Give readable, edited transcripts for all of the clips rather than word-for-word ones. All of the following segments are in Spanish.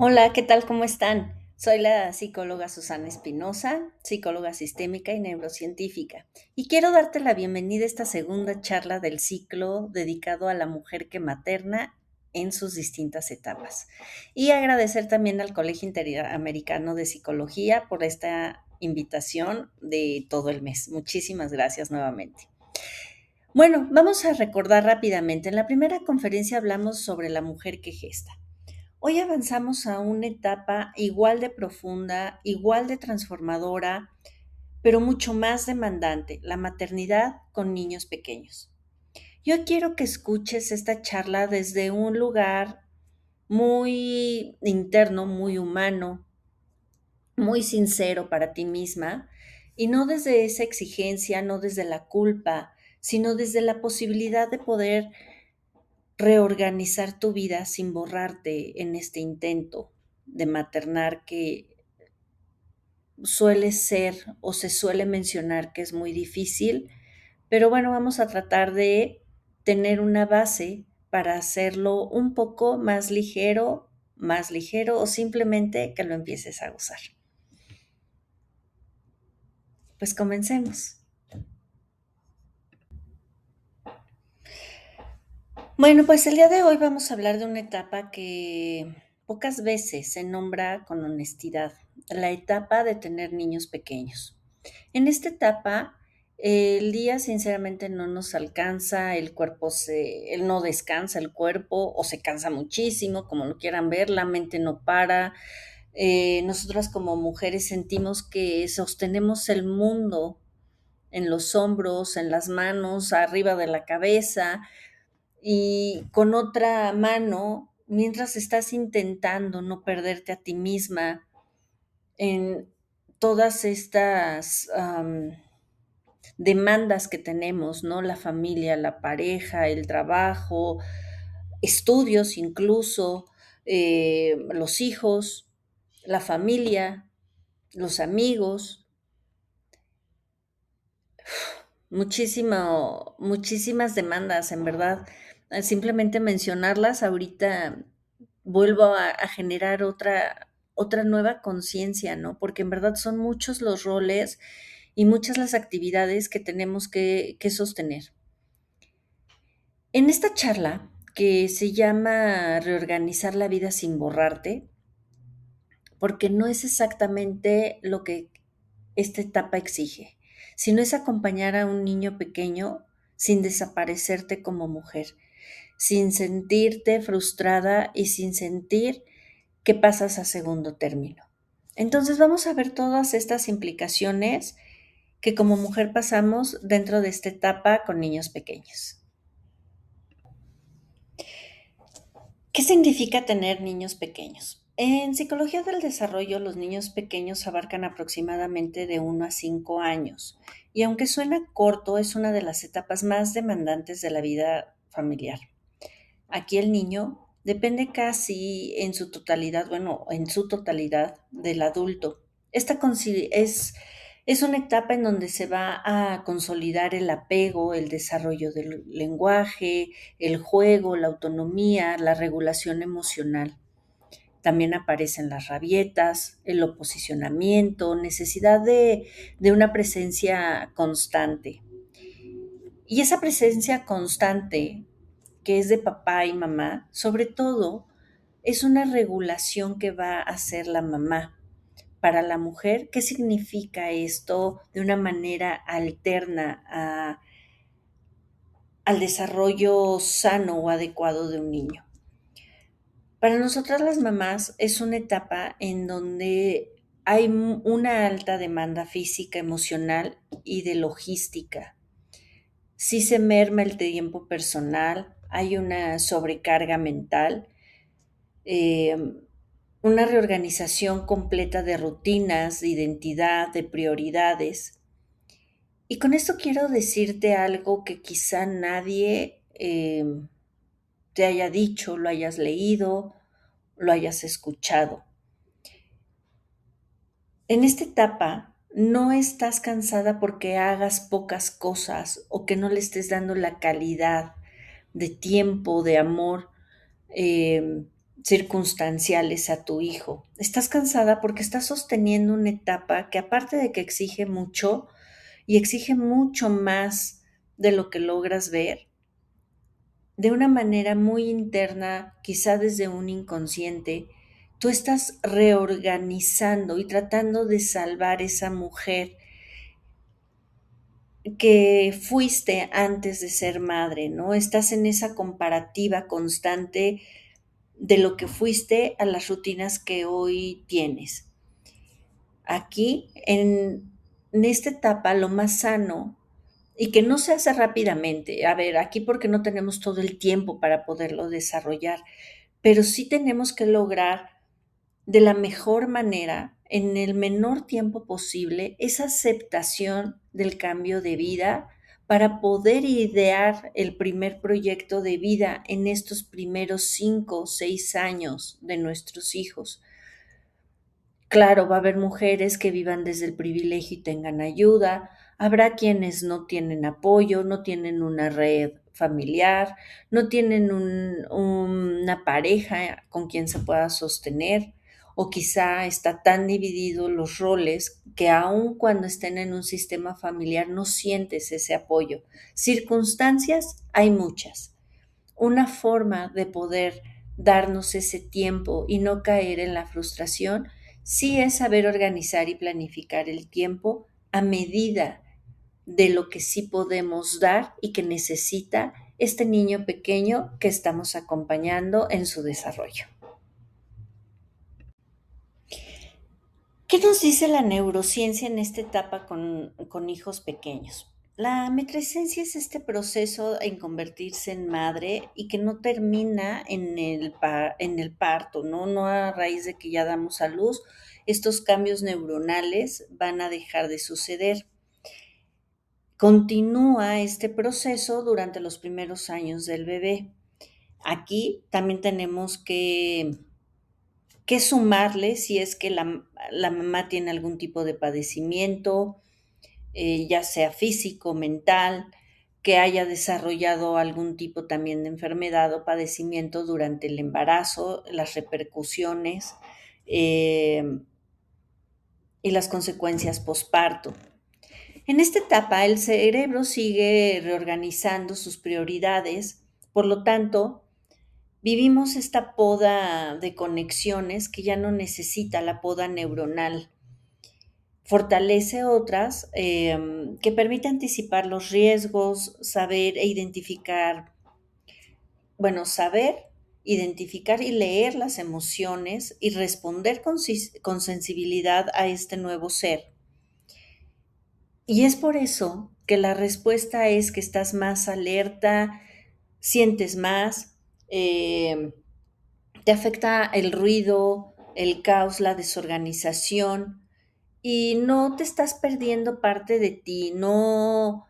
Hola, ¿qué tal? ¿Cómo están? Soy la psicóloga Susana Espinosa, psicóloga sistémica y neurocientífica, y quiero darte la bienvenida a esta segunda charla del ciclo dedicado a la mujer que materna en sus distintas etapas. Y agradecer también al Colegio Interamericano de Psicología por esta invitación de todo el mes. Muchísimas gracias nuevamente. Bueno, vamos a recordar rápidamente. En la primera conferencia hablamos sobre la mujer que gesta. Hoy avanzamos a una etapa igual de profunda, igual de transformadora, pero mucho más demandante, la maternidad con niños pequeños. Yo quiero que escuches esta charla desde un lugar muy interno, muy humano, muy sincero para ti misma, y no desde esa exigencia, no desde la culpa, sino desde la posibilidad de poder reorganizar tu vida sin borrarte en este intento de maternar que suele ser o se suele mencionar que es muy difícil, pero bueno, vamos a tratar de tener una base para hacerlo un poco más ligero o simplemente que lo empieces a gozar. Pues comencemos. Bueno, pues el día de hoy vamos a hablar de una etapa que pocas veces se nombra con honestidad, la etapa de tener niños pequeños. En esta etapa, el día sinceramente no nos alcanza, él no descansa el cuerpo o se cansa muchísimo, como lo quieran ver, la mente no para. Nosotras como mujeres sentimos que sostenemos el mundo en los hombros, en las manos, arriba de la cabeza y con otra mano, mientras estás intentando no perderte a ti misma en todas estas demandas que tenemos, ¿no? La familia, la pareja, el trabajo, estudios incluso, los hijos, la familia, los amigos, muchísimas demandas, en verdad. Simplemente mencionarlas ahorita vuelvo a generar otra nueva conciencia, ¿no? Porque en verdad son muchos los roles y muchas las actividades que tenemos que sostener. En esta charla, que se llama Reorganizar la vida sin borrarte, porque no es exactamente lo que esta etapa exige, sino es acompañar a un niño pequeño sin desaparecerte como mujer, sin sentirte frustrada y sin sentir que pasas a segundo término. Entonces vamos a ver todas estas implicaciones que como mujer pasamos dentro de esta etapa con niños pequeños. ¿Qué significa tener niños pequeños? En psicología del desarrollo, los niños pequeños abarcan aproximadamente de 1 a 5 años y aunque suena corto, es una de las etapas más demandantes de la vida familiar. Aquí el niño depende casi en su totalidad, bueno, en su totalidad del adulto. Es una etapa en donde se va a consolidar el apego, el desarrollo del lenguaje, el juego, la autonomía, la regulación emocional. También aparecen las rabietas, el oposicionamiento, necesidad de una presencia constante. Y esa presencia constante que es de papá y mamá, sobre todo es una regulación que va a hacer la mamá. Para la mujer, ¿qué significa esto de una manera alterna al desarrollo sano o adecuado de un niño? Para nosotras las mamás es una etapa en donde hay una alta demanda física, emocional y de logística. Sí se merma el tiempo personal, hay una sobrecarga mental, eh, una reorganización completa de rutinas, de identidad, de prioridades. Y con esto quiero decirte algo que quizá nadie te haya dicho, lo hayas leído, lo hayas escuchado. En esta etapa no estás cansada porque hagas pocas cosas o que no le estés dando la calidad de tiempo, de amor, eh, circunstanciales a tu hijo. Estás cansada porque estás sosteniendo una etapa que aparte de que exige mucho y exige mucho más de lo que logras ver, de una manera muy interna, quizá desde un inconsciente, tú estás reorganizando y tratando de salvar esa mujer que fuiste antes de ser madre, ¿no? Estás en esa comparativa constante de lo que fuiste a las rutinas que hoy tienes. Aquí, en esta etapa, lo más sano y que no se hace rápidamente, a ver, aquí porque no tenemos todo el tiempo para poderlo desarrollar, pero sí tenemos que lograr de la mejor manera, en el menor tiempo posible, esa aceptación del cambio de vida para poder idear el primer proyecto de vida en estos primeros 5 o 6 años de nuestros hijos. Claro, va a haber mujeres que vivan desde el privilegio y tengan ayuda, habrá quienes no tienen apoyo, no tienen una red familiar, no tienen una pareja con quien se pueda sostener, o quizá está tan dividido los roles que aun cuando estén en un sistema familiar no sientes ese apoyo. Circunstancias hay muchas. Una forma de poder darnos ese tiempo y no caer en la frustración, sí es saber organizar y planificar el tiempo a medida de lo que sí podemos dar y que necesita este niño pequeño que estamos acompañando en su desarrollo. ¿Qué nos dice la neurociencia en esta etapa con hijos pequeños? La matrescencia es este proceso en convertirse en madre y que no termina en el parto, ¿no? No a raíz de que ya damos a luz, estos cambios neuronales van a dejar de suceder. Continúa este proceso durante los primeros años del bebé. Aquí también tenemos que sumarle si es que la mamá tiene algún tipo de padecimiento, ya sea físico, mental, que haya desarrollado algún tipo también de enfermedad o padecimiento durante el embarazo, las repercusiones eh, y las consecuencias posparto. En esta etapa, el cerebro sigue reorganizando sus prioridades, por lo tanto, vivimos esta poda de conexiones que ya no necesita la poda neuronal. Fortalece otras que permite anticipar los riesgos, saber e identificar, bueno, saber, identificar y leer las emociones y responder con sensibilidad a este nuevo ser. Y es por eso que la respuesta es que estás más alerta, sientes más, eh, te afecta el ruido, el caos, la desorganización y no te estás perdiendo parte de ti, no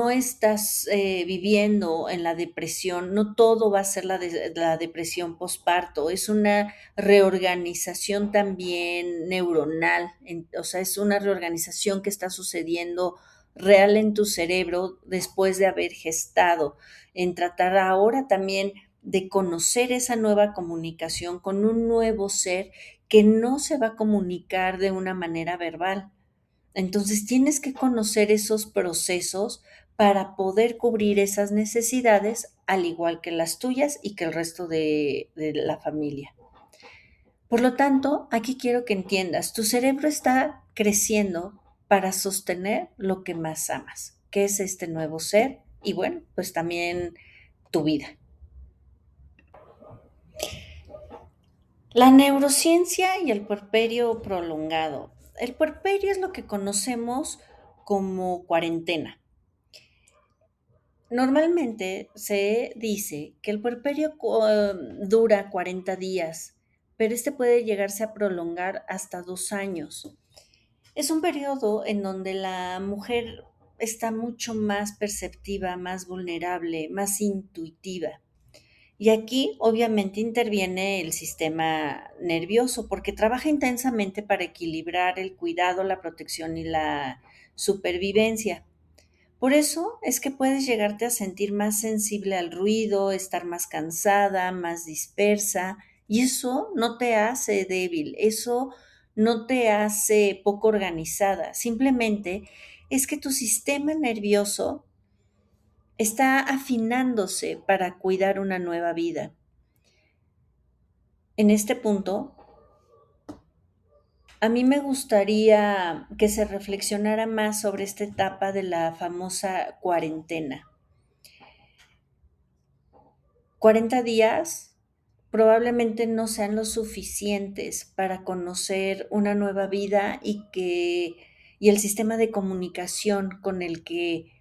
estás viviendo en la depresión, no todo va a ser la depresión postparto, es una reorganización también neuronal, o sea, es una reorganización que está sucediendo real en tu cerebro después de haber gestado, en tratar ahora también de conocer esa nueva comunicación con un nuevo ser que no se va a comunicar de una manera verbal. Entonces tienes que conocer esos procesos para poder cubrir esas necesidades, al igual que las tuyas y que el resto de la familia. Por lo tanto, aquí quiero que entiendas, tu cerebro está creciendo para sostener lo que más amas, que es este nuevo ser y bueno, pues también tu vida. La neurociencia y el puerperio prolongado. El puerperio es lo que conocemos como cuarentena. Normalmente se dice que el puerperio dura 40 días, pero este puede llegarse a prolongar hasta 2 años. Es un periodo en donde la mujer está mucho más perceptiva, más vulnerable, más intuitiva. Y aquí obviamente interviene el sistema nervioso porque trabaja intensamente para equilibrar el cuidado, la protección y la supervivencia. Por eso es que puedes llegarte a sentir más sensible al ruido, estar más cansada, más dispersa Y eso no te hace débil, eso no te hace poco organizada, simplemente es que tu sistema nervioso está afinándose para cuidar una nueva vida. En este punto, a mí me gustaría que se reflexionara más sobre esta etapa de la famosa cuarentena. 40 días probablemente no sean los suficientes para conocer una nueva vida y el sistema de comunicación con el que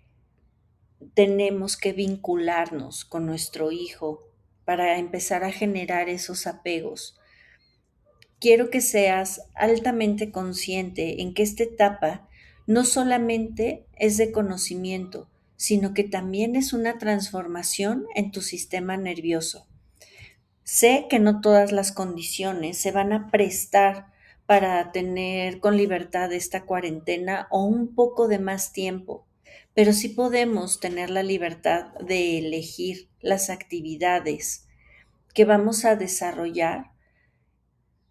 tenemos que vincularnos con nuestro hijo para empezar a generar esos apegos. Quiero que seas altamente consciente en que esta etapa no solamente es de conocimiento, sino que también es una transformación en tu sistema nervioso. Sé que no todas las condiciones se van a prestar para tener con libertad esta cuarentena o un poco de más tiempo, pero sí podemos tener la libertad de elegir las actividades que vamos a desarrollar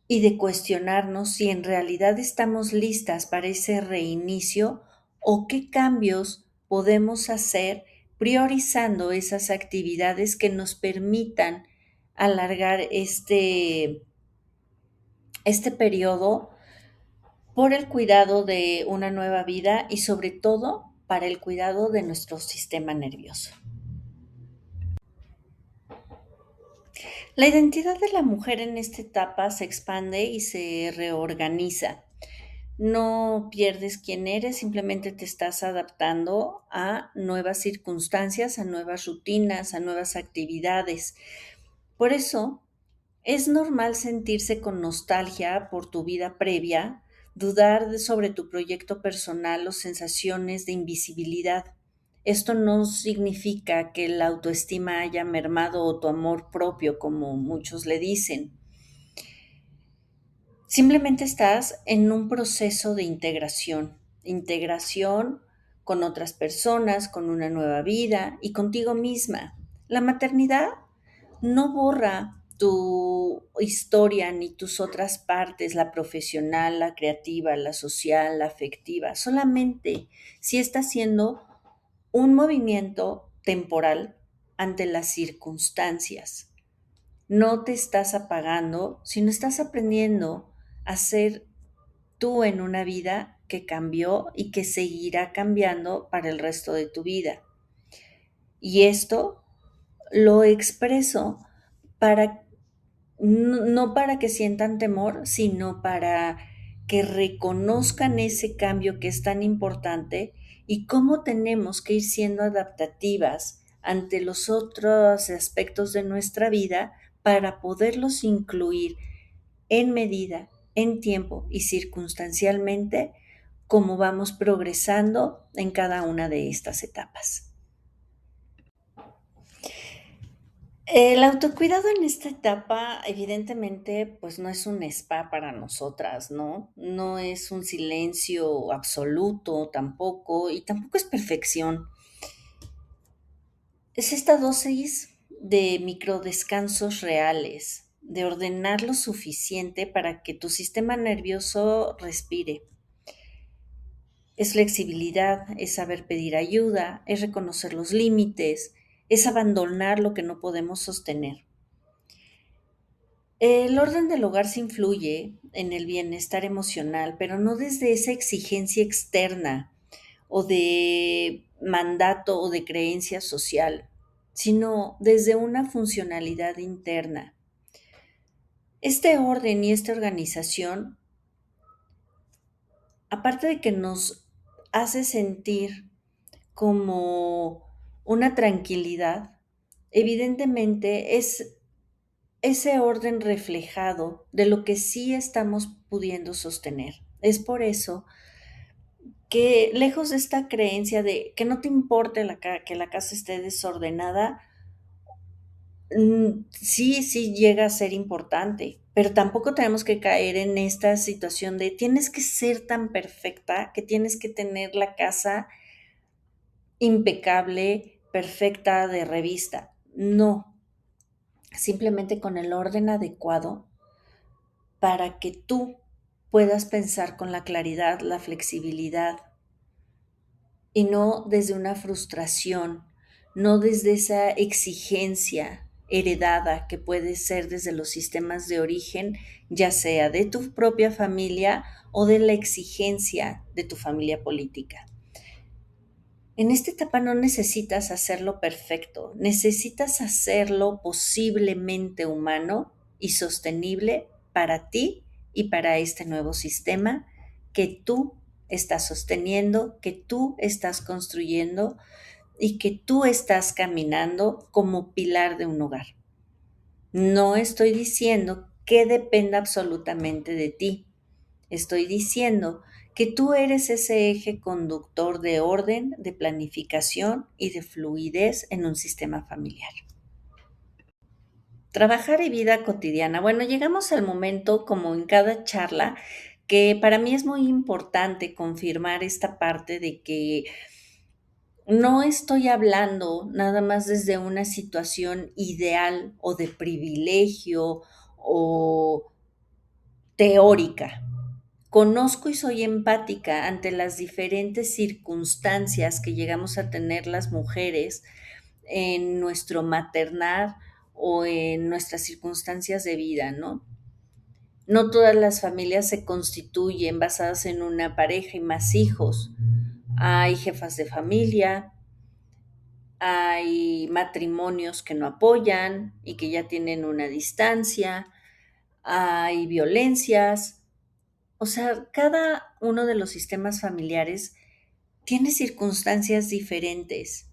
y de cuestionarnos si en realidad estamos listas para ese reinicio o qué cambios podemos hacer priorizando esas actividades que nos permitan alargar este periodo por el cuidado de una nueva vida y sobre todo para el cuidado de nuestro sistema nervioso. La identidad de la mujer en esta etapa se expande y se reorganiza. No pierdes quién eres, simplemente te estás adaptando a nuevas circunstancias, a nuevas rutinas, a nuevas actividades. Por eso es normal sentirse con nostalgia por tu vida previa, sobre tu proyecto personal o sensaciones de invisibilidad. Esto no significa que la autoestima haya mermado o tu amor propio, como muchos le dicen. Simplemente estás en un proceso de integración con otras personas, con una nueva vida y contigo misma. La maternidad no borra tu historia ni tus otras partes, la profesional, la creativa, la social, la afectiva. Solamente si está haciendo un movimiento temporal ante las circunstancias. No te estás apagando, sino estás aprendiendo a ser tú en una vida que cambió y que seguirá cambiando para el resto de tu vida. Y esto lo expreso para no para que sientan temor, sino para que reconozcan ese cambio que es tan importante y cómo tenemos que ir siendo adaptativas ante los otros aspectos de nuestra vida para poderlos incluir en medida, en tiempo y circunstancialmente como vamos progresando en cada una de estas etapas. El autocuidado en esta etapa, evidentemente, pues no es un spa para nosotras, ¿no? No es un silencio absoluto tampoco, y tampoco es perfección. Es esta dosis de microdescansos reales, de ordenar lo suficiente para que tu sistema nervioso respire. Es flexibilidad, es saber pedir ayuda, es reconocer los límites, es abandonar lo que no podemos sostener. El orden del hogar se influye en el bienestar emocional, pero no desde esa exigencia externa o de mandato o de creencia social, sino desde una funcionalidad interna. Este orden y esta organización, aparte de que nos hace sentir como una tranquilidad, evidentemente es ese orden reflejado de lo que sí estamos pudiendo sostener. Es por eso que lejos de esta creencia de que no te importe que la casa esté desordenada, sí, sí llega a ser importante, pero tampoco tenemos que caer en esta situación de tienes que ser tan perfecta que tienes que tener la casa impecable, perfecta de revista. No, simplemente con el orden adecuado para que tú puedas pensar con la claridad, la flexibilidad y no desde una frustración, no desde esa exigencia heredada que puede ser desde los sistemas de origen, ya sea de tu propia familia o de la exigencia de tu familia política. En esta etapa no necesitas hacerlo perfecto, necesitas hacerlo posiblemente humano y sostenible para ti y para este nuevo sistema que tú estás sosteniendo, que tú estás construyendo y que tú estás caminando como pilar de un hogar. No estoy diciendo que dependa absolutamente de ti. Estoy diciendo que tú eres ese eje conductor de orden, de planificación y de fluidez en un sistema familiar. Trabajar y vida cotidiana. Bueno, llegamos al momento, como en cada charla, que para mí es muy importante confirmar esta parte de que no estoy hablando nada más desde una situación ideal o de privilegio o teórica. Conozco y soy empática ante las diferentes circunstancias que llegamos a tener las mujeres en nuestro maternar o en nuestras circunstancias de vida, ¿no? No todas las familias se constituyen basadas en una pareja y más hijos. Hay jefas de familia, hay matrimonios que no apoyan y que ya tienen una distancia, hay violencias. O sea, cada uno de los sistemas familiares tiene circunstancias diferentes,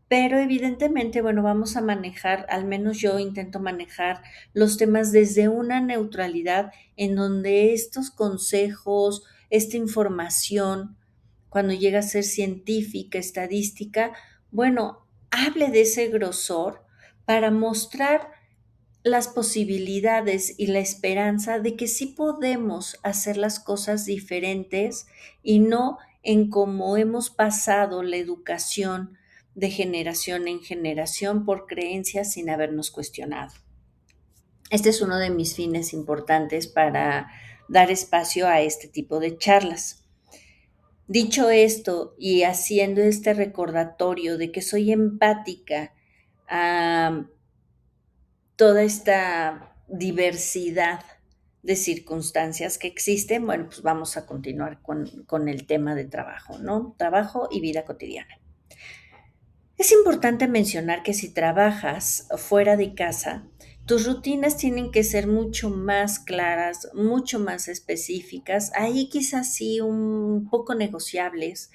pero evidentemente, bueno, vamos a manejar, al menos yo intento manejar los temas desde una neutralidad en donde estos consejos, esta información, cuando llega a ser científica, estadística, bueno, hable de ese grosor para mostrar las posibilidades y la esperanza de que sí podemos hacer las cosas diferentes y no en cómo hemos pasado la educación de generación en generación por creencias sin habernos cuestionado. Este es uno de mis fines importantes para dar espacio a este tipo de charlas. Dicho esto y haciendo este recordatorio de que soy empática a toda esta diversidad de circunstancias que existen, bueno, pues vamos a continuar con el tema de trabajo, ¿no? Trabajo y vida cotidiana. Es importante mencionar que si trabajas fuera de casa, tus rutinas tienen que ser mucho más claras, mucho más específicas, ahí quizás sí un poco negociables,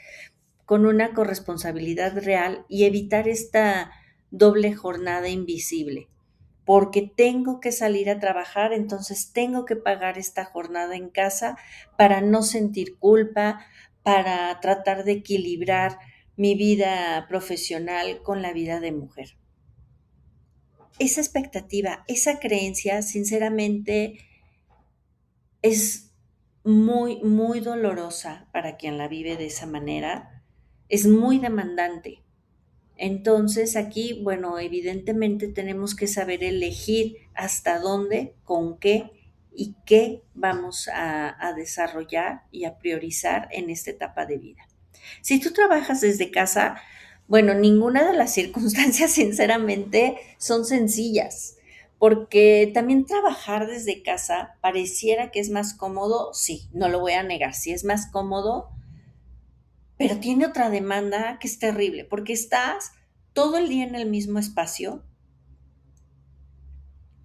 con una corresponsabilidad real y evitar esta doble jornada invisible porque tengo que salir a trabajar, entonces tengo que pagar esta jornada en casa para no sentir culpa, para tratar de equilibrar mi vida profesional con la vida de mujer. Esa expectativa, esa creencia, sinceramente, es muy, muy dolorosa para quien la vive de esa manera. Es muy demandante. Entonces aquí, bueno, evidentemente tenemos que saber elegir hasta dónde, con qué y qué vamos a desarrollar y a priorizar en esta etapa de vida. Si tú trabajas desde casa, bueno, ninguna de las circunstancias sinceramente son sencillas, porque también trabajar desde casa pareciera que es más cómodo, sí, no lo voy a negar, sí es más cómodo, pero tiene otra demanda que es terrible, porque estás todo el día en el mismo espacio,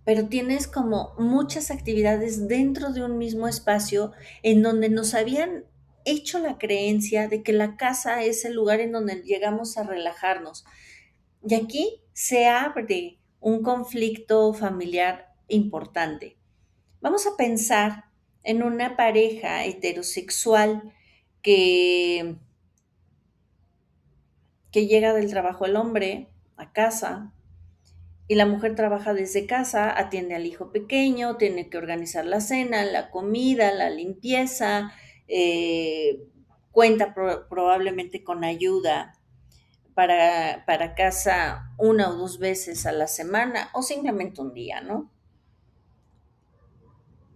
pero tienes como muchas actividades dentro de un mismo espacio en donde nos habían hecho la creencia de que la casa es el lugar en donde llegamos a relajarnos. Y aquí se abre un conflicto familiar importante. Vamos a pensar en una pareja heterosexual que llega del trabajo el hombre a casa y la mujer trabaja desde casa, atiende al hijo pequeño, tiene que organizar la cena, la comida, la limpieza, cuenta probablemente con ayuda para casa una o dos veces a la semana o simplemente un día, ¿no?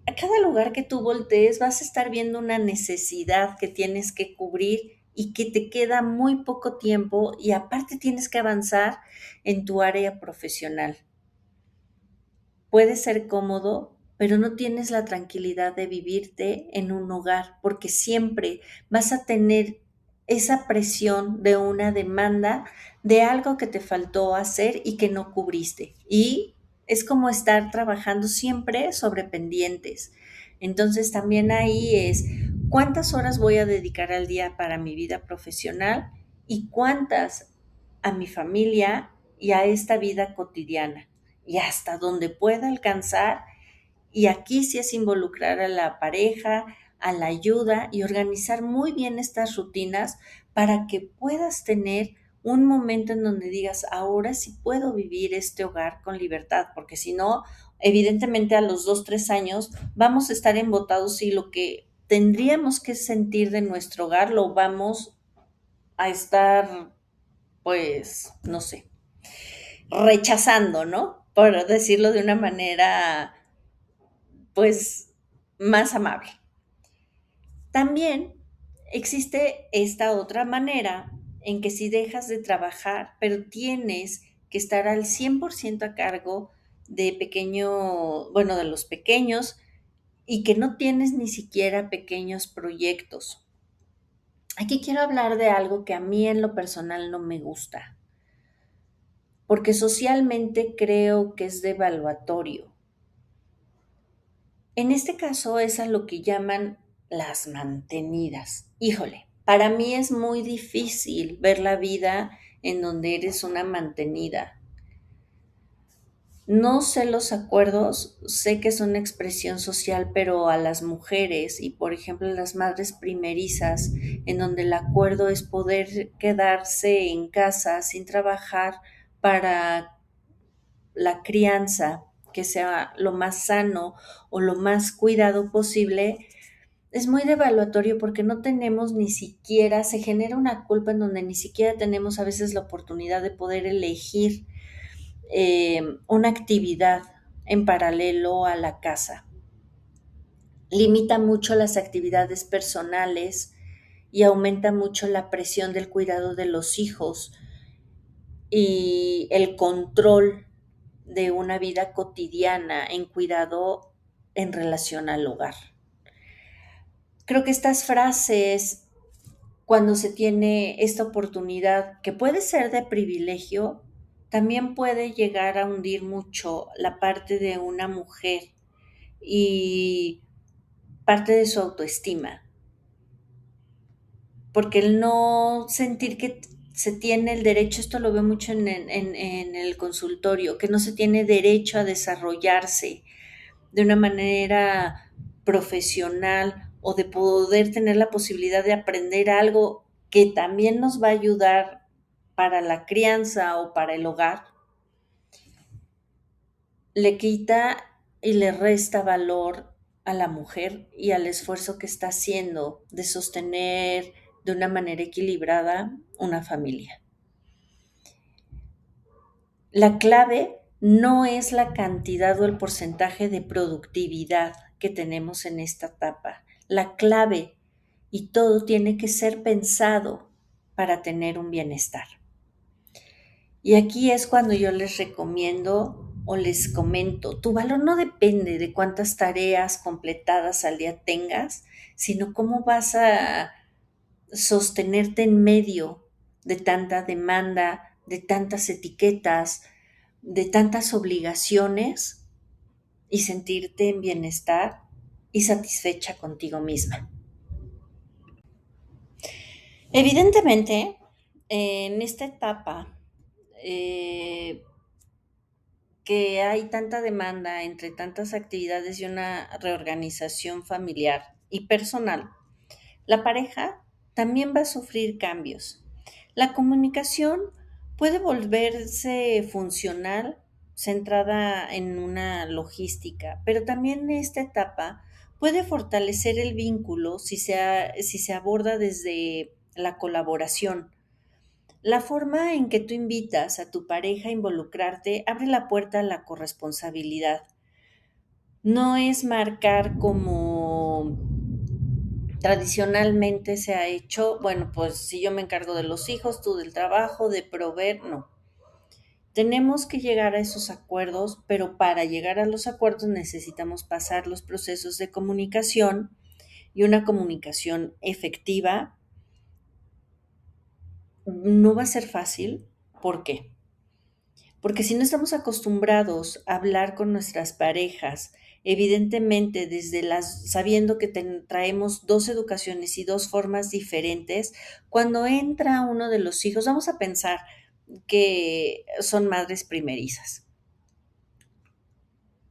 A cada lugar que tú voltees vas a estar viendo una necesidad que tienes que cubrir y que te queda muy poco tiempo y aparte tienes que avanzar en tu área profesional. Puede ser cómodo, pero no tienes la tranquilidad de vivirte en un hogar, porque siempre vas a tener esa presión de una demanda de algo que te faltó hacer y que no cubriste. Y es como estar trabajando siempre sobre pendientes. Entonces también ahí es cuántas horas voy a dedicar al día para mi vida profesional y cuántas a mi familia y a esta vida cotidiana y hasta donde pueda alcanzar. Y aquí sí es involucrar a la pareja, a la ayuda y organizar muy bien estas rutinas para que puedas tener un momento en donde digas, ahora sí puedo vivir este hogar con libertad, porque si no, evidentemente a los 2, 3 años vamos a estar embotados y lo que tendríamos que sentir de nuestro hogar lo vamos a estar, pues, no sé, rechazando, ¿no? Por decirlo de una manera, pues, más amable. También existe esta otra manera en que si dejas de trabajar, pero tienes que estar al 100% a cargo de pequeño, bueno, de los pequeños y que no tienes ni siquiera pequeños proyectos. Aquí quiero hablar de algo que a mí en lo personal no me gusta, porque socialmente creo que es devaluatorio. En este caso es a lo que llaman las mantenidas. Híjole, para mí es muy difícil ver la vida en donde eres una mantenida. No sé los acuerdos, sé que es una expresión social, pero a las mujeres y, por ejemplo, las madres primerizas, en donde el acuerdo es poder quedarse en casa sin trabajar para la crianza, que sea lo más sano o lo más cuidado posible, es muy devaluatorio porque no tenemos ni siquiera, se genera una culpa en donde ni siquiera tenemos a veces la oportunidad de poder elegir una actividad en paralelo a la casa. Limita mucho las actividades personales y aumenta mucho la presión del cuidado de los hijos y el control de una vida cotidiana en cuidado en relación al hogar. Creo que estas frases, cuando se tiene esta oportunidad, que puede ser de privilegio, también puede llegar a hundir mucho la parte de una mujer y parte de su autoestima, porque el no sentir que se tiene el derecho, esto lo veo mucho en el consultorio, que no se tiene derecho a desarrollarse de una manera profesional o de poder tener la posibilidad de aprender algo que también nos va a ayudar para la crianza o para el hogar, le quita y le resta valor a la mujer y al esfuerzo que está haciendo de sostener de una manera equilibrada una familia. La clave no es la cantidad o el porcentaje de productividad que tenemos en esta etapa. La clave, y todo tiene que ser pensado para tener un bienestar. Y aquí es cuando yo les recomiendo o les comento, tu valor no depende de cuántas tareas completadas al día tengas, sino cómo vas a sostenerte en medio de tanta demanda, de tantas etiquetas, de tantas obligaciones y sentirte en bienestar y satisfecha contigo misma. Evidentemente, en esta etapa eh, que hay tanta demanda entre tantas actividades y una reorganización familiar y personal, la pareja también va a sufrir cambios. La comunicación puede volverse funcional, centrada en una logística, pero también en esta etapa puede fortalecer el vínculo si se aborda desde la colaboración. La forma en que tú invitas a tu pareja a involucrarte abre la puerta a la corresponsabilidad. No es marcar como tradicionalmente se ha hecho, bueno, pues si yo me encargo de los hijos, tú del trabajo, de proveer, no. Tenemos que llegar a esos acuerdos, pero para llegar a los acuerdos necesitamos pasar los procesos de comunicación y una comunicación efectiva. No va a ser fácil. ¿Por qué? Porque si no estamos acostumbrados a hablar con nuestras parejas, evidentemente desde sabiendo que traemos dos educaciones y dos formas diferentes, cuando entra uno de los hijos, vamos a pensar que son madres primerizas,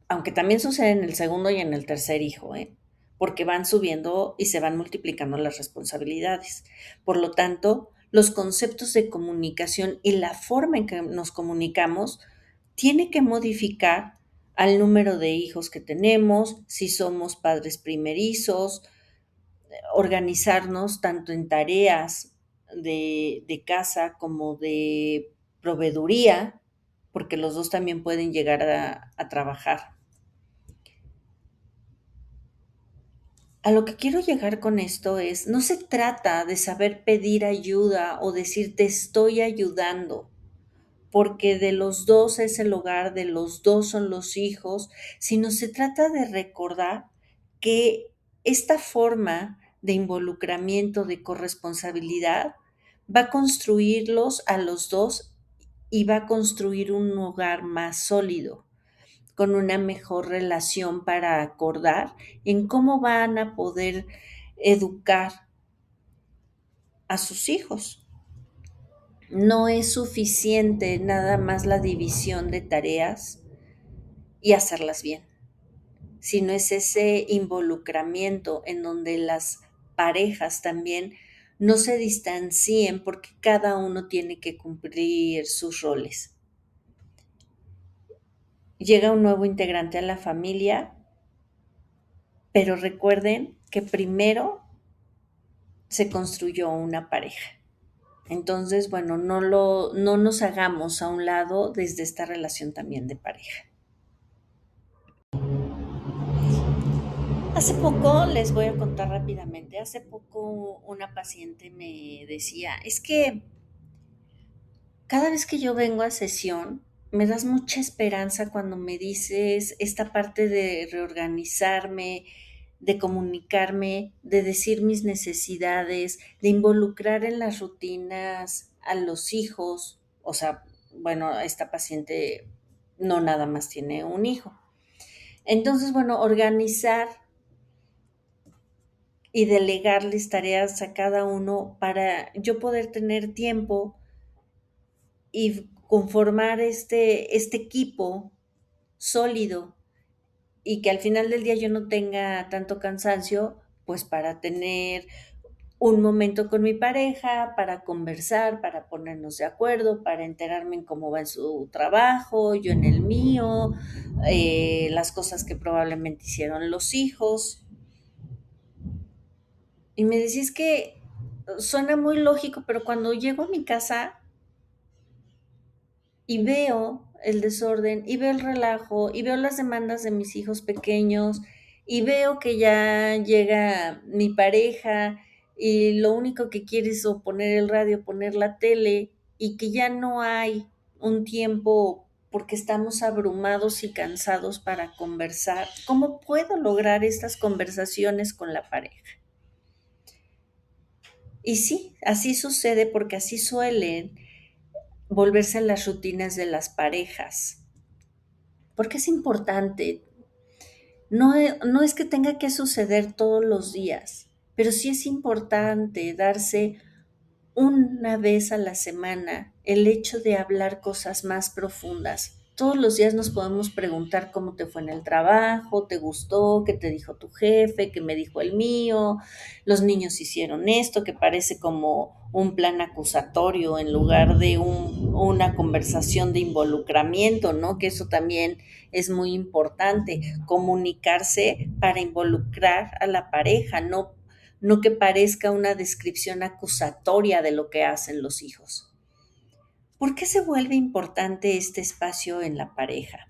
aunque también sucede en el segundo y en el tercer hijo, ¿eh? Porque van subiendo y se van multiplicando las responsabilidades. Por lo tanto, los conceptos de comunicación y la forma en que nos comunicamos tiene que modificar al número de hijos que tenemos, si somos padres primerizos, organizarnos tanto en tareas de casa como de proveeduría, porque los dos también pueden llegar a trabajar. A lo que quiero llegar con esto es, no se trata de saber pedir ayuda o decir te estoy ayudando, porque de los dos es el hogar, de los dos son los hijos, sino se trata de recordar que esta forma de involucramiento, de corresponsabilidad, va a construirlos a los dos y va a construir un hogar más sólido, con una mejor relación para acordar en cómo van a poder educar a sus hijos. No es suficiente nada más la división de tareas y hacerlas bien, sino es ese involucramiento en donde las parejas también no se distancien porque cada uno tiene que cumplir sus roles. Llega un nuevo integrante a la familia, pero recuerden que primero se construyó una pareja. Entonces, bueno, no nos hagamos a un lado desde esta relación también de pareja. Hace poco, les voy a contar rápidamente, hace poco una paciente me decía, es que cada vez que yo vengo a sesión, me das mucha esperanza cuando me dices esta parte de reorganizarme, de comunicarme, de decir mis necesidades, de involucrar en las rutinas a los hijos. O sea, bueno, esta paciente no nada más tiene un hijo. Entonces, bueno, organizar y delegarles tareas a cada uno para yo poder tener tiempo y conformar este equipo sólido y que al final del día yo no tenga tanto cansancio, pues para tener un momento con mi pareja, para conversar, para ponernos de acuerdo, para enterarme en cómo va en su trabajo, yo en el mío, las cosas que probablemente hicieron los hijos. Y me decís que suena muy lógico, pero cuando llego a mi casa y veo el desorden y veo el relajo y veo las demandas de mis hijos pequeños y veo que ya llega mi pareja y lo único que quiere es o poner el radio, poner la tele y que ya no hay un tiempo porque estamos abrumados y cansados para conversar. ¿Cómo puedo lograr estas conversaciones con la pareja? Y sí, así sucede porque así suelen volverse las rutinas de las parejas. Porque es importante. No es que tenga que suceder todos los días, pero sí es importante darse una vez a la semana el hecho de hablar cosas más profundas. Todos los días nos podemos preguntar cómo te fue en el trabajo, te gustó, qué te dijo tu jefe, qué me dijo el mío, los niños hicieron esto, que parece como un plan acusatorio en lugar de una conversación de involucramiento, ¿no? Que eso también es muy importante, comunicarse para involucrar a la pareja, no que parezca una descripción acusatoria de lo que hacen los hijos. ¿Por qué se vuelve importante este espacio en la pareja?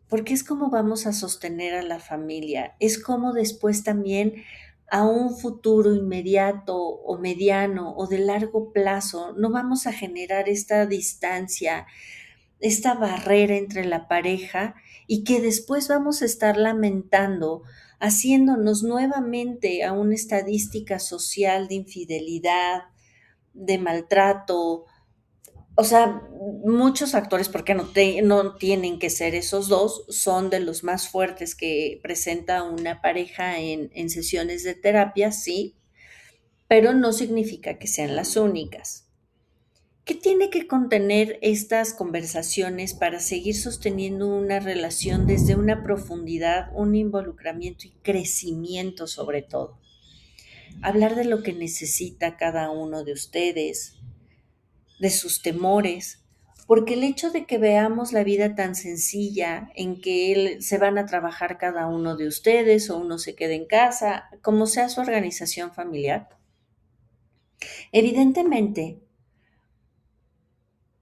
Porque es como vamos a sostener a la familia, es como después también a un futuro inmediato o mediano o de largo plazo no vamos a generar esta distancia, esta barrera entre la pareja y que después vamos a estar lamentando, haciéndonos nuevamente a una estadística social de infidelidad, de maltrato, o sea, muchos actores, porque no tienen que ser esos dos, son de los más fuertes que presenta una pareja en sesiones de terapia, sí, pero no significa que sean las únicas. ¿Qué tiene que contener estas conversaciones para seguir sosteniendo una relación desde una profundidad, un involucramiento y crecimiento sobre todo? Hablar de lo que necesita cada uno de ustedes, de sus temores, porque el hecho de que veamos la vida tan sencilla en que se van a trabajar cada uno de ustedes o uno se quede en casa, como sea su organización familiar, evidentemente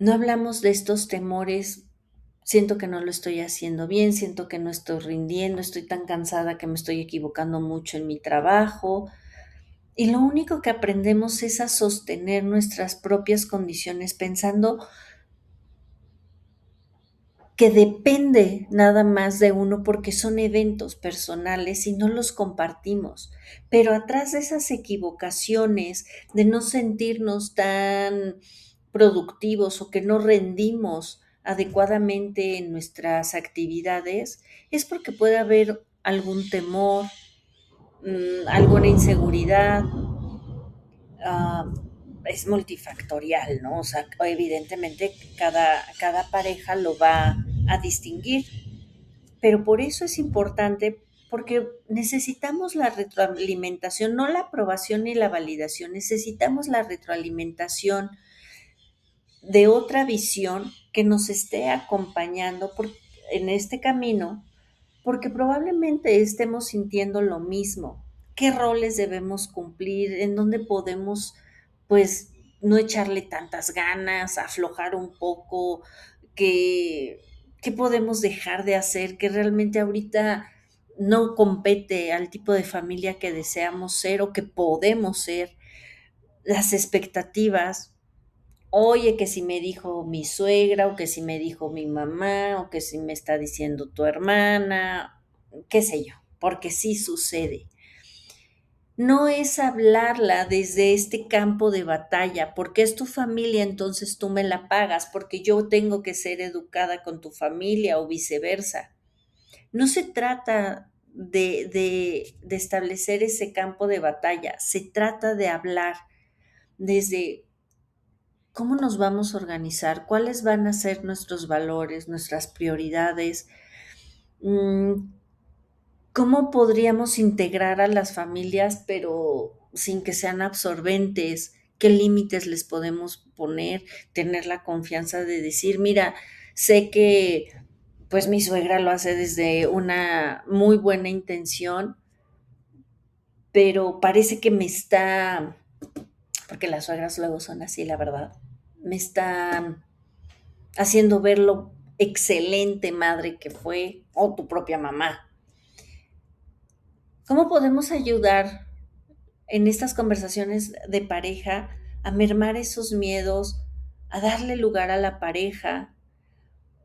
no hablamos de estos temores. Siento que no lo estoy haciendo bien, siento que no estoy rindiendo, estoy tan cansada que me estoy equivocando mucho en mi trabajo. Y lo único que aprendemos es a sostener nuestras propias condiciones pensando que depende nada más de uno porque son eventos personales y no los compartimos. Pero atrás de esas equivocaciones, de no sentirnos tan productivos o que no rendimos adecuadamente en nuestras actividades, es porque puede haber algún temor, alguna inseguridad, ah, es multifactorial, ¿no? O sea, evidentemente cada pareja lo va a distinguir, pero por eso es importante, porque necesitamos la retroalimentación, no la aprobación ni la validación, necesitamos la retroalimentación de otra visión que nos esté acompañando en este camino, porque probablemente estemos sintiendo lo mismo. ¿Qué roles debemos cumplir? ¿En dónde podemos, pues, no echarle tantas ganas, aflojar un poco? ¿Qué, qué podemos dejar de hacer que realmente ahorita no compete al tipo de familia que deseamos ser o que podemos ser? Las expectativas. Oye, que si me dijo mi suegra, o que si me dijo mi mamá, o que si me está diciendo tu hermana, qué sé yo, porque sí sucede. No es hablarla desde este campo de batalla, porque es tu familia, entonces tú me la pagas, porque yo tengo que ser educada con tu familia o viceversa. No se trata de establecer ese campo de batalla, se trata de hablar desde cómo nos vamos a organizar, cuáles van a ser nuestros valores, nuestras prioridades, mm, cómo podríamos integrar a las familias, pero sin que sean absorbentes, qué límites les podemos poner, tener la confianza de decir, mira, sé que pues mi suegra lo hace desde una muy buena intención, pero parece que me está, porque las suegras luego son así, la verdad, me está haciendo ver lo excelente madre que fue, o tu propia mamá. ¿Cómo podemos ayudar en estas conversaciones de pareja a mermar esos miedos, a darle lugar a la pareja,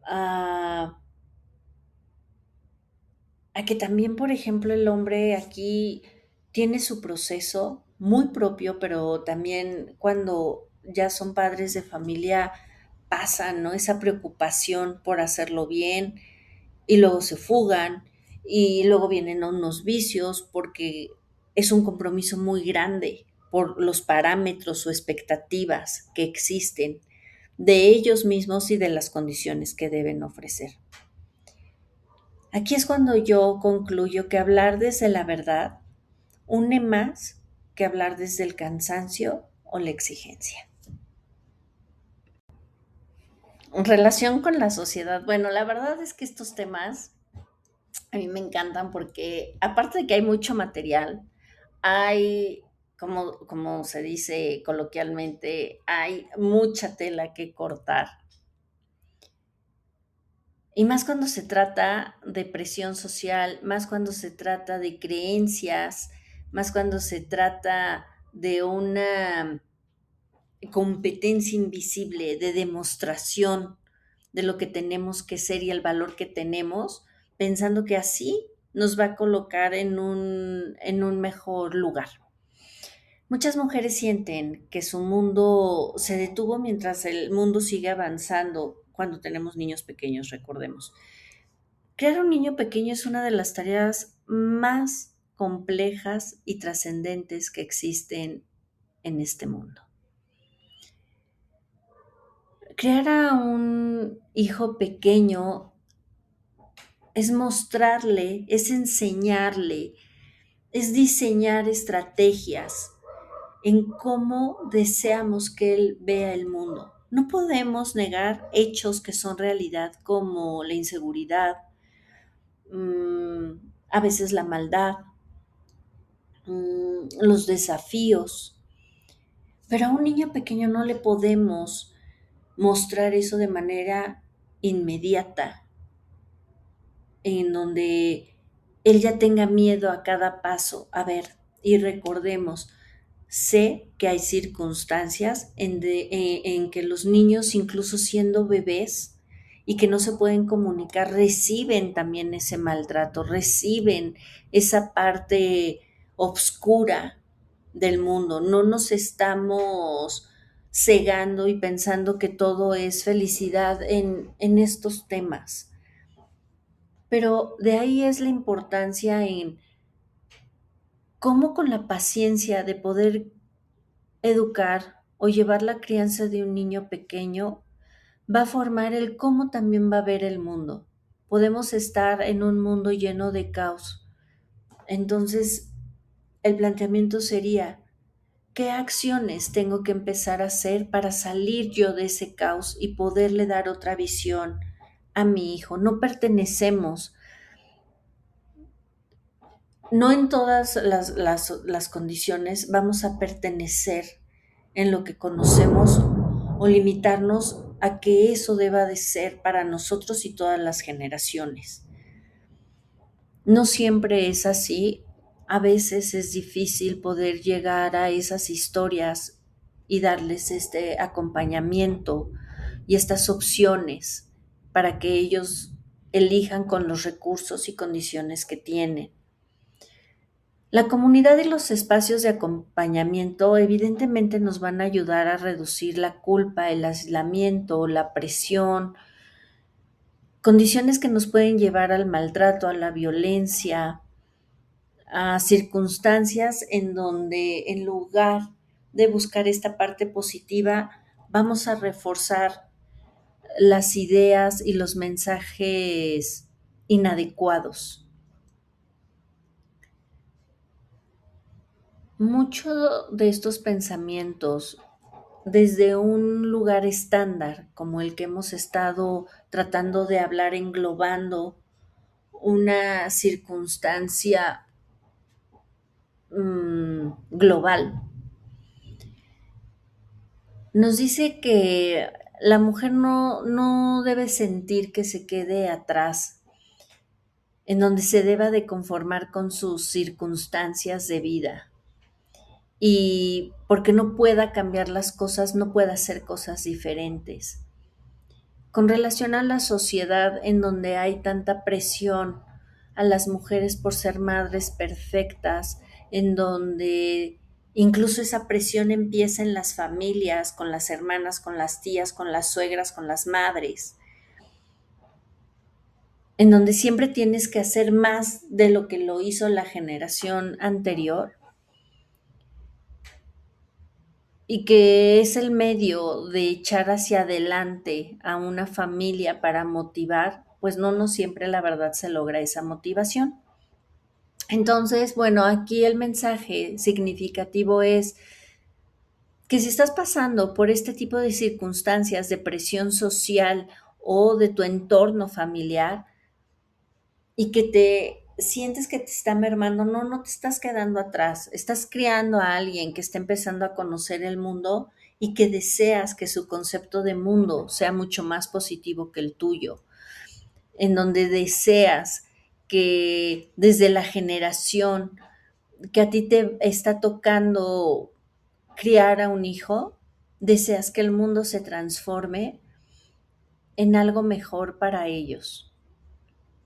a, a que también, por ejemplo, el hombre aquí tiene su proceso muy propio, pero también cuando ya son padres de familia pasa, ¿no? Esa preocupación por hacerlo bien, y luego se fugan y luego vienen unos vicios porque es un compromiso muy grande por los parámetros o expectativas que existen de ellos mismos y de las condiciones que deben ofrecer. Aquí es cuando yo concluyo que hablar desde la verdad une más que hablar desde el cansancio o la exigencia. En relación con la sociedad, bueno, la verdad es que estos temas a mí me encantan porque aparte de que hay mucho material, hay como se dice coloquialmente, hay mucha tela que cortar. Y más cuando se trata de presión social, más cuando se trata de creencias, más cuando se trata de una competencia invisible, de demostración de lo que tenemos que ser y el valor que tenemos, pensando que así nos va a colocar en un mejor lugar. Muchas mujeres sienten que su mundo se detuvo mientras el mundo sigue avanzando cuando tenemos niños pequeños, recordemos. Crear un niño pequeño es una de las tareas más complejas y trascendentes que existen en este mundo. Crear a un hijo pequeño es mostrarle, es enseñarle, es diseñar estrategias en cómo deseamos que él vea el mundo. No podemos negar hechos que son realidad como la inseguridad, a veces la maldad, los desafíos, pero a un niño pequeño no le podemos mostrar eso de manera inmediata, en donde él ya tenga miedo a cada paso. A ver, y recordemos, sé que hay circunstancias en que los niños, incluso siendo bebés y que no se pueden comunicar, reciben también ese maltrato, reciben esa parte oscura del mundo. No nos estamos cegando y pensando que todo es felicidad en estos temas. Pero de ahí es la importancia en cómo con la paciencia de poder educar o llevar la crianza de un niño pequeño va a formar el cómo también va a ver el mundo. Podemos estar en un mundo lleno de caos. Entonces, el planteamiento sería, ¿qué acciones tengo que empezar a hacer para salir yo de ese caos y poderle dar otra visión a mi hijo? No pertenecemos. No en todas las condiciones vamos a pertenecer en lo que conocemos o limitarnos a que eso deba de ser para nosotros y todas las generaciones. No siempre es así. A veces es difícil poder llegar a esas historias y darles este acompañamiento y estas opciones para que ellos elijan con los recursos y condiciones que tienen. La comunidad y los espacios de acompañamiento evidentemente nos van a ayudar a reducir la culpa, el aislamiento, la presión, condiciones que nos pueden llevar al maltrato, a la violencia, a circunstancias en donde en lugar de buscar esta parte positiva, vamos a reforzar las ideas y los mensajes inadecuados. Mucho de estos pensamientos desde un lugar estándar como el que hemos estado tratando de hablar, englobando una circunstancia global, nos dice que la mujer no debe sentir que se quede atrás, en donde se deba de conformar con sus circunstancias de vida. Y porque no pueda cambiar las cosas, no pueda hacer cosas diferentes. Con relación a la sociedad en donde hay tanta presión a las mujeres por ser madres perfectas, en donde incluso esa presión empieza en las familias, con las hermanas, con las tías, con las suegras, con las madres, en donde siempre tienes que hacer más de lo que lo hizo la generación anterior, y que es el medio de echar hacia adelante a una familia para motivar, pues no siempre la verdad se logra esa motivación. Entonces, bueno, aquí el mensaje significativo es que si estás pasando por este tipo de circunstancias de presión social o de tu entorno familiar y que te sientes que te está mermando, no, no te estás quedando atrás, estás criando a alguien que está empezando a conocer el mundo y que deseas que su concepto de mundo sea mucho más positivo que el tuyo, en donde deseas que desde la generación que a ti te está tocando criar a un hijo, deseas que el mundo se transforme en algo mejor para ellos,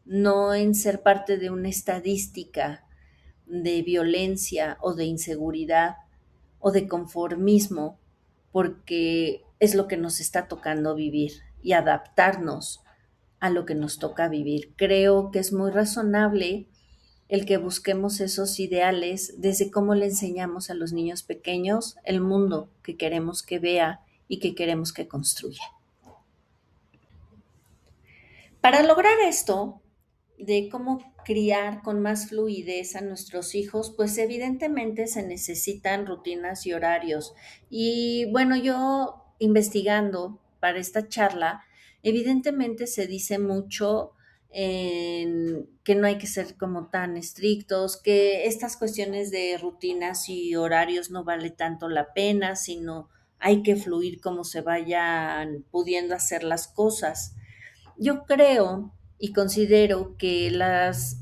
no en ser parte de una estadística de violencia o de inseguridad o de conformismo, porque es lo que nos está tocando vivir y adaptarnos a lo que nos toca vivir. Creo que es muy razonable el que busquemos esos ideales desde cómo le enseñamos a los niños pequeños el mundo que queremos que vea y que queremos que construya. Para lograr esto, de cómo criar con más fluidez a nuestros hijos, pues evidentemente se necesitan rutinas y horarios. Y bueno, yo investigando para esta charla, evidentemente se dice mucho en que no hay que ser como tan estrictos, que estas cuestiones de rutinas y horarios no vale tanto la pena, sino hay que fluir como se vayan pudiendo hacer las cosas. Yo creo y considero que las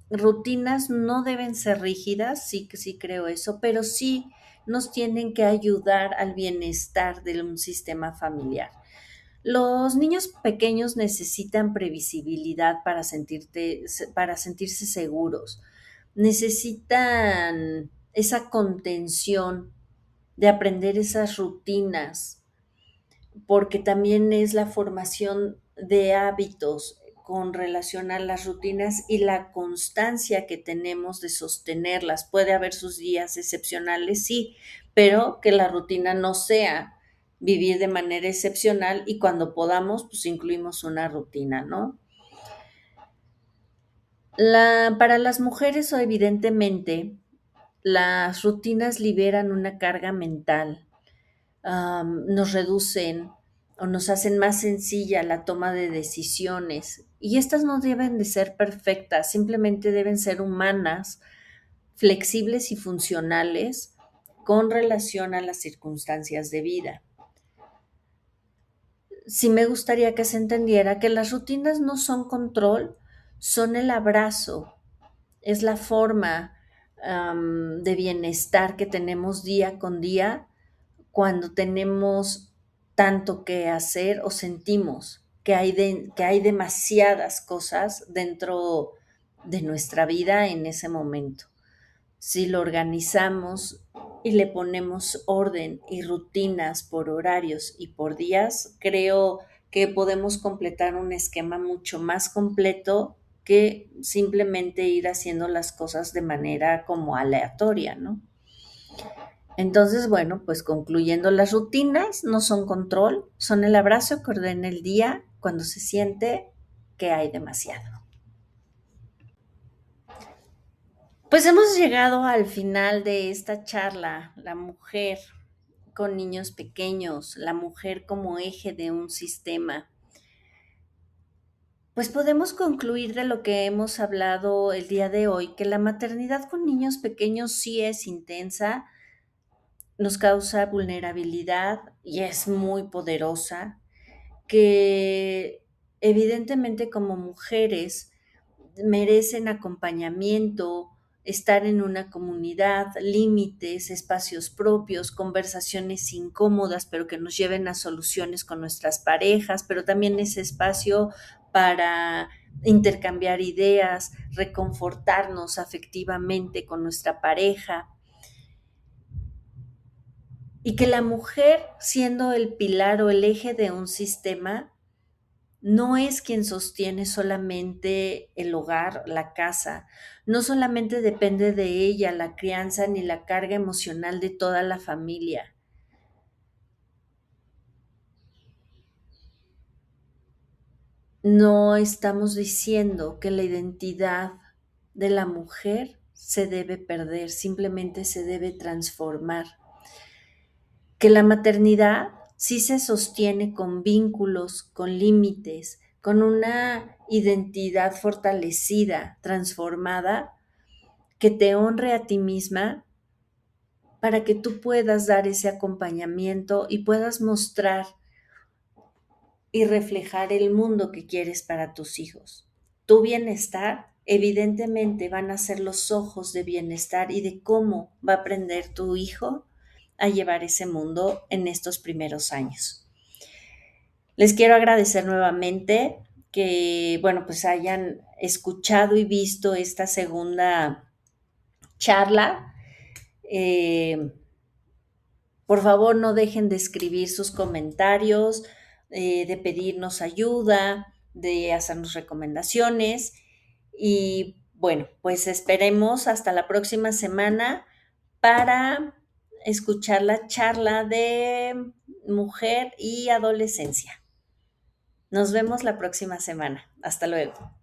rutinas no deben ser rígidas, sí que sí creo eso, pero sí nos tienen que ayudar al bienestar de un sistema familiar. Los niños pequeños necesitan previsibilidad para sentirse seguros. Necesitan esa contención de aprender esas rutinas porque también es la formación de hábitos con relación a las rutinas y la constancia que tenemos de sostenerlas. Puede haber sus días excepcionales, sí, pero que la rutina no sea vivir de manera excepcional y cuando podamos, pues incluimos una rutina, ¿no? Para las mujeres, evidentemente, las rutinas liberan una carga mental, nos reducen o nos hacen más sencilla la toma de decisiones. Y estas no deben de ser perfectas, simplemente deben ser humanas, flexibles y funcionales con relación a las circunstancias de vida. Sí me gustaría que se entendiera que las rutinas no son control, son el abrazo, es la forma de bienestar que tenemos día con día cuando tenemos tanto que hacer o sentimos que hay demasiadas cosas dentro de nuestra vida en ese momento. Si lo organizamos y le ponemos orden y rutinas por horarios y por días, creo que podemos completar un esquema mucho más completo que simplemente ir haciendo las cosas de manera como aleatoria, ¿no? Entonces, bueno, pues concluyendo, las rutinas no son control, son el abrazo que ordena el día cuando se siente que hay demasiado. Pues hemos llegado al final de esta charla, la mujer con niños pequeños, la mujer como eje de un sistema. Pues podemos concluir de lo que hemos hablado el día de hoy, que la maternidad con niños pequeños sí es intensa, nos causa vulnerabilidad y es muy poderosa, que evidentemente como mujeres merecen acompañamiento, estar en una comunidad, límites, espacios propios, conversaciones incómodas, pero que nos lleven a soluciones con nuestras parejas, pero también ese espacio para intercambiar ideas, reconfortarnos afectivamente con nuestra pareja. Y que la mujer, siendo el pilar o el eje de un sistema, no es quien sostiene solamente el hogar, la casa, no solamente depende de ella la crianza ni la carga emocional de toda la familia. No estamos diciendo que la identidad de la mujer se debe perder, simplemente se debe transformar. Que la maternidad sí se sostiene con vínculos, con límites, con una identidad fortalecida, transformada, que te honre a ti misma para que tú puedas dar ese acompañamiento y puedas mostrar y reflejar el mundo que quieres para tus hijos. Tu bienestar, evidentemente, van a ser los ojos de bienestar y de cómo va a aprender tu hijo a llevar ese mundo en estos primeros años. Les quiero agradecer nuevamente que, bueno, pues hayan escuchado y visto esta segunda charla. Eh, por favor, no dejen de escribir sus comentarios, de pedirnos ayuda, de hacernos recomendaciones. Y bueno, pues esperemos hasta la próxima semana para escuchar la charla de mujer y adolescencia. Nos vemos la próxima semana. Hasta luego.